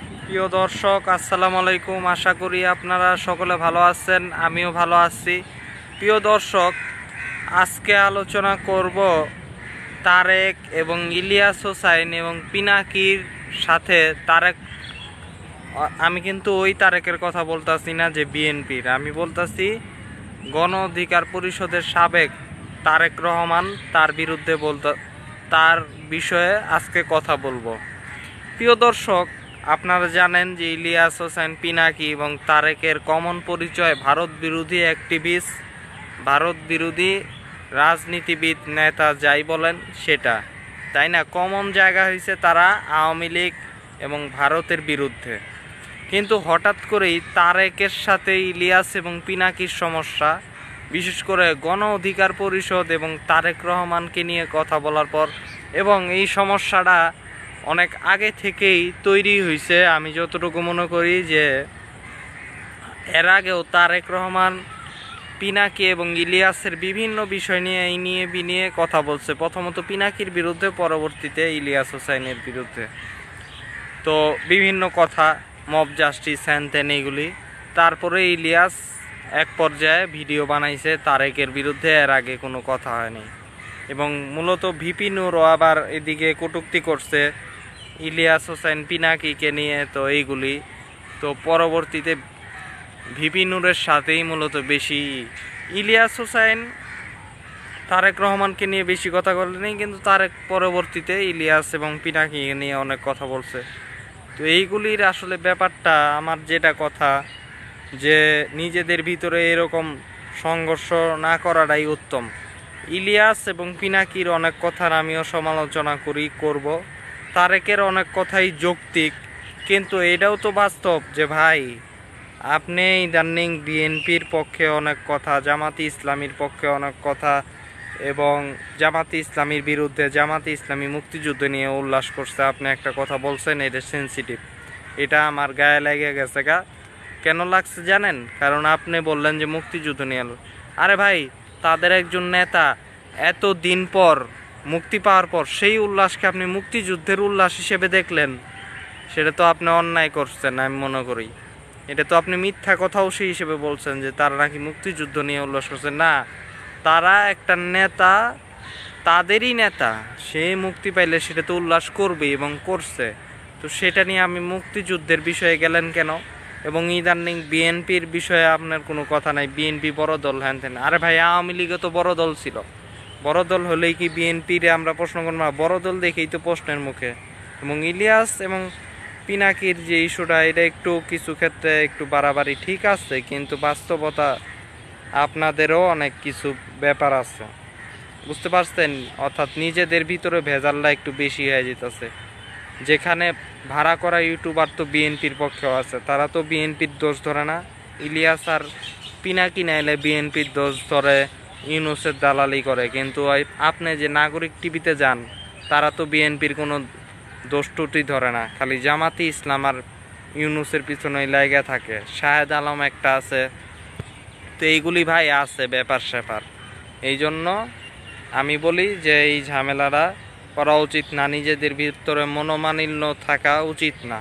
প্রিয় দর্শক, আসসালামু আলাইকুম। আশা করি আপনারা সকলে ভালো আছেন, আমিও ভালো আছি। প্রিয় দর্শক, আজকে আলোচনা করব তারেক এবং ইলিয়াস হোসাইন এবং পিনাকির সাথে। তারেক, আমি কিন্তু ওই তারেকের কথা বলতাছি না যে বিএনপির, আমি বলতাছি গণ অধিকার পরিষদের সাবেক তারেক রহমান। তার বিষয়ে আজকে কথা বলবো। প্রিয় দর্শক, আপনারা জানেন যে ইলিয়াস হোসেন পিনাকি এবং তারেকের কমন পরিচয় ভারত বিরোধী অ্যাক্টিভিস্ট, ভারত বিরোধী রাজনীতিবিদ, নেতা, যাই বলেন সেটা, তাই না? কমন জায়গা হয়েছে তারা আওয়ামী লীগ এবং ভারতের বিরুদ্ধে। কিন্তু হঠাৎ করেই তারেকের সাথে ইলিয়াস এবং পিনাকির সমস্যা, বিশেষ করে গণ অধিকার পরিষদ এবং তারেক রহমানকে নিয়ে কথা বলার পর, এবং এই সমস্যাটা অনেক আগে থেকেই তৈরি হয়েছে। আমি যতটুকু মনে করি যে এর আগেও তারেক রহমান পিনাকি এবং ইলিয়াসের বিভিন্ন বিষয় নিয়ে কথা বলছে। প্রথমত পিনাকির বিরুদ্ধে, পরবর্তীতে ইলিয়াস হোসাইনের বিরুদ্ধে। তো বিভিন্ন কথা, মব জাস্টিস, হ্যান ত্যান, এগুলি। তারপরে ইলিয়াস এক পর্যায়ে ভিডিও বানাইছে তারেকের বিরুদ্ধে, এর আগে কোনো কথা হয়নি। এবং মূলত ভিপি নূরও আবার এদিকে কটূক্তি করছে ইলিয়াস হোসেন পিনাকিকে নিয়ে। তো এইগুলি তো পরবর্তীতে ভিপি নূরের সাথেই মূলত বেশি ইলিয়াস হোসেন তারেক রহমানকে নিয়ে বেশি কথা বলেনি, কিন্তু তারেক পরবর্তীতে ইলিয়াস এবং পিনাকিকে নিয়ে অনেক কথা বলছে। তো এইগুলির আসলে ব্যাপারটা, আমার যেটা কথা, যে নিজেদের ভিতরে এরকম সংঘর্ষ না করাটাই উত্তম। ইলিয়াস এবং পিনাকির অনেক কথার আমিও সমালোচনা করব। তারেকের অনেক কথাই যৌক্তিক, কিন্তু এটাও তো বাস্তব যে ভাই, আপনি ইদানিং বিএনপির পক্ষে অনেক কথা, জামাতি ইসলামীর পক্ষে অনেক কথা, এবং জামাতি ইসলামীর বিরুদ্ধে, জামাতি ইসলামী মুক্তিযুদ্ধ নিয়ে উল্লাস করছে। আপনি একটা কথা বলছেন, এটা সেন্সিটিভ, এটা আমার গায়ে লেগে গেছে। কেন লাগছে জানেন? কারণ আপনি বললেন যে মুক্তিযুদ্ধ নিয়ে। আরে ভাই, তাদের একজন নেতা এত দিন পর মুক্তি পাওয়ার পর সেই উল্লাসকে আপনি মুক্তিযুদ্ধের উল্লাস হিসেবে দেখলেন, সেটা তো আপনি অন্যায় করছেন। আমি মনে করি এটা তো আপনি মিথ্যা কথাও সেই হিসেবে বলছেন যে তারা নাকি মুক্তিযুদ্ধ নিয়ে উল্লাস করছে। না, তারা একটা নেতা, তাদেরই নেতা, সে মুক্তি পাইলে সেটা তো উল্লাস করবে এবং করছে। তো সেটা নিয়ে আমি মুক্তিযুদ্ধের বিষয়ে গেলেন কেন? এবং ইদানিং বিএনপির বিষয়ে আপনার কোনো কথা নাই, বিএনপি বড় দল, হ্যান ত্যান। আরে ভাই, আওয়ামী লীগও তো বড় দল ছিল। বড় দল হলেই কি বিএনপির আমরা প্রশ্ন করব না? বড় দল দেখেই তো প্রশ্নের মুখে। এবং ইলিয়াস এবং পিনাকির যে ইস্যুটা, এটা একটু কিছু ক্ষেত্রে একটু বাড়াবাড়ি ঠিক আছে, কিন্তু বাস্তবতা আপনাদেরও অনেক কিছু ব্যাপার আছে, বুঝতে পারছেন? অর্থাৎ নিজেদের ভিতরে ভেজালটা একটু বেশি হয়ে যেতেছে। যেখানে ভাড়া করা ইউটিউবার তো বিএনপির পক্ষেও আছে, তারা তো বিএনপির দোষ ধরে না। ইলিয়াস আর পিনাকি নাইলে বিএনপির দোষ ধরে, ইউনূসের দালালি করে। কিন্তু আপনি যে নাগরিক টিভিতে যান, তারা তো বিএনপির কোনো দোষ টুটি ধরে না, খালি জামাতি ইসলাম আর ইউনূসের পিছনে লাইগা থাকে। শাহেদ আলম একটা আছে। তো এইগুলি ভাই আছে ব্যাপার স্যাপার। এই জন্য আমি বলি যে এই ঝামেলাটা করা উচিত না, নিজেদের ভিতরে মনোমালিন্য থাকা উচিত না।